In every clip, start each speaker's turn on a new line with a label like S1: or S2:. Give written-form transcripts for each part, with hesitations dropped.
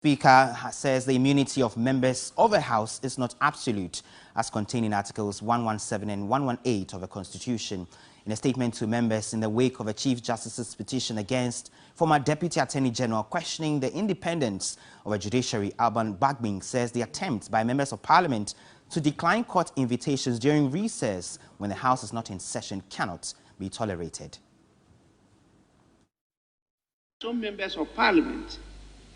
S1: Speaker says the immunity of members of the House is not absolute, as contained in Articles 117 and 118 of the Constitution. In a statement to members in the wake of the Chief Justice's petition against former Deputy Attorney General questioning the independence of the judiciary, Alban Bagbin says the attempt by members of Parliament to decline court invitations during recess when the House is not in session cannot be tolerated.
S2: Some members of Parliament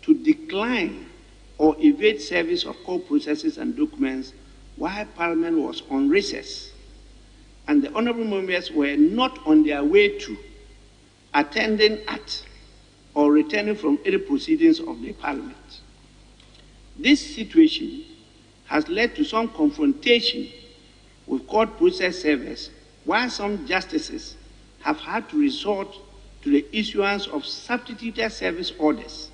S2: to decline or evade service of court processes and documents while Parliament was on recess, and the honourable members were not on their way to attending at or returning from any proceedings of the Parliament. This situation has led to some confrontation with court process servers, while some justices have had to resort to the issuance of substituted service orders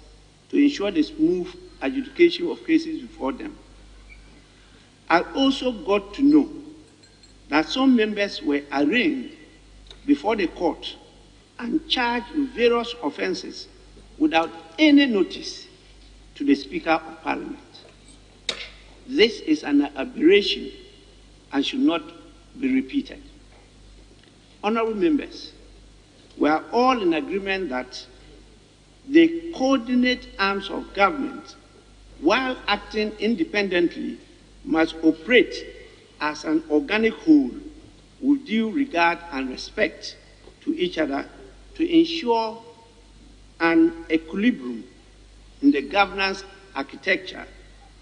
S2: to ensure the smooth adjudication of cases before them. I also got to know that some members were arraigned before the court and charged with various offences without any notice to the Speaker of Parliament. This is an aberration and should not be repeated. Honourable members, we are all in agreement that the coordinate arms of government, while acting independently, must operate as an organic whole with due regard and respect to each other to ensure an equilibrium in the governance architecture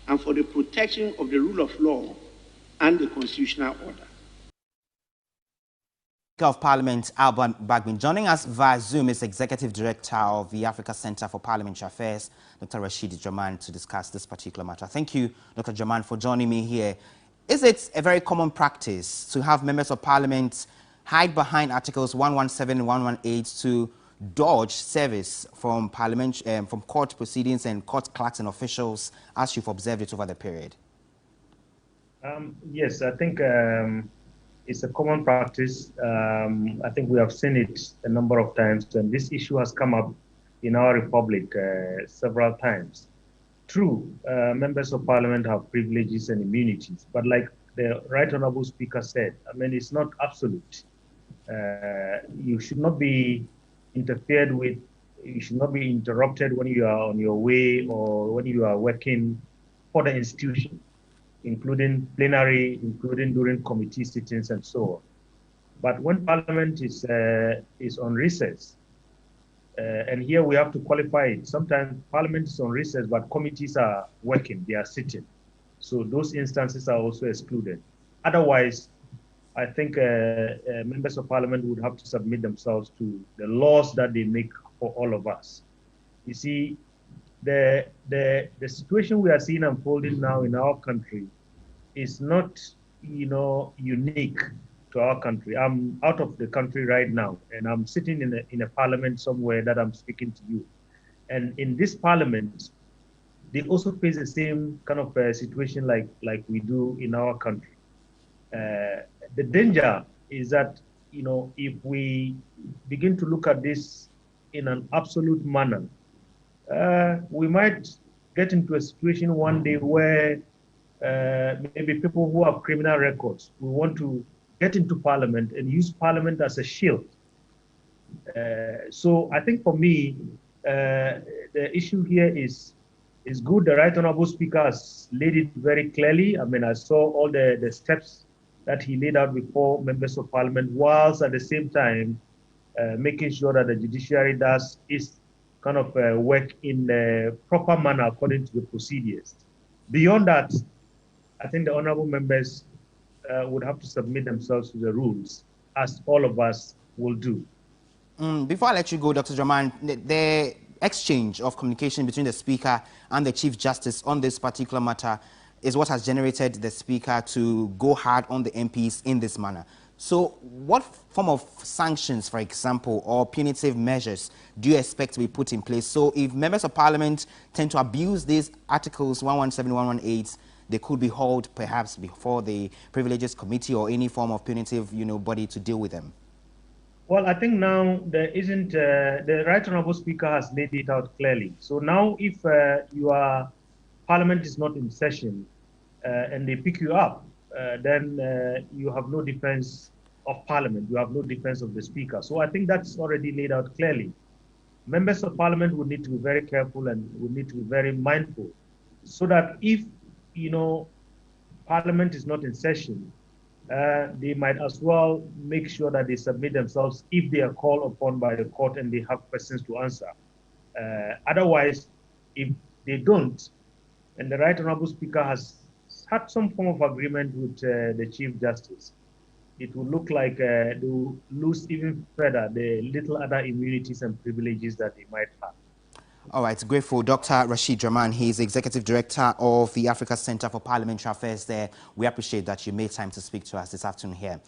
S2: and for the protection of the rule of law and the constitutional order.
S1: Of Parliament, Alban Bagbin. Joining us via Zoom is Executive Director of the Africa Center for Parliamentary Affairs, Dr. Rashid Draman, to discuss this particular matter. Thank you, Dr. Draman, for joining me here. Is it a very common practice to have members of Parliament hide behind Articles 117 and 118 to dodge service from Parliament, from court proceedings and court clerks and officials, as you've observed it over the period?
S3: Yes, I think it's a common practice. I think we have seen it a number of times, and this issue has come up in our republic several times. True, members of Parliament have privileges and immunities, but like the Right Honourable Speaker said, I mean, it's not absolute. You should not be interfered with, you should not be interrupted when you are on your way or when you are working for the institution, including plenary, including during committee sittings and so on. But when Parliament is on recess, and here we have to qualify it, sometimes Parliament is on recess, but committees are working, they are sitting. So those instances are also excluded. Otherwise, I think members of Parliament would have to submit themselves to the laws that they make for all of us. You see, the situation we are seeing unfolding now in our country is not, unique to our country. I'm out of the country right now, and I'm sitting in a parliament somewhere that I'm speaking to you. And in this parliament, they also face the same kind of situation like we do in our country. The danger is that, if we begin to look at this in an absolute manner, we might get into a situation one day where maybe people who have criminal records will want to get into Parliament and use Parliament as a shield. So I think for me, the issue here is good. The Right Honourable Speaker has laid it very clearly. I mean, I saw all the steps that he laid out before members of Parliament, whilst at the same time making sure that the judiciary does its kind of work in the proper manner according to the procedures. Beyond that, I think the honourable members would have to submit themselves to the rules, as all of us will do.
S1: Before I let you go, Dr. Draman, the exchange of communication between the Speaker and the Chief Justice on this particular matter is what has generated the Speaker to go hard on the MPs in this manner. So what form of sanctions, for example, or punitive measures do you expect to be put in place? So if members of Parliament tend to abuse these Articles 117, 118, they could be hauled perhaps before the Privileges Committee or any form of punitive, body to deal with them.
S3: Well, I think now there isn't, the Right Honorable Speaker has laid it out clearly. So now if your Parliament is not in session and they pick you up, then you have no defense of Parliament, you have no defense of the Speaker. So I think that's already laid out clearly. Members of Parliament would need to be very careful and would need to be very mindful so that if, Parliament is not in session, they might as well make sure that they submit themselves if they are called upon by the court and they have questions to answer. Otherwise, if they don't, and the Right Honorable Speaker has had some form of agreement with the Chief Justice, it will look like they will lose even further the little other immunities and privileges that they might have.
S1: All right, grateful. Dr. Rashid Draman, he is Executive Director of the Africa Center for Parliamentary Affairs there. We appreciate that you made time to speak to us this afternoon here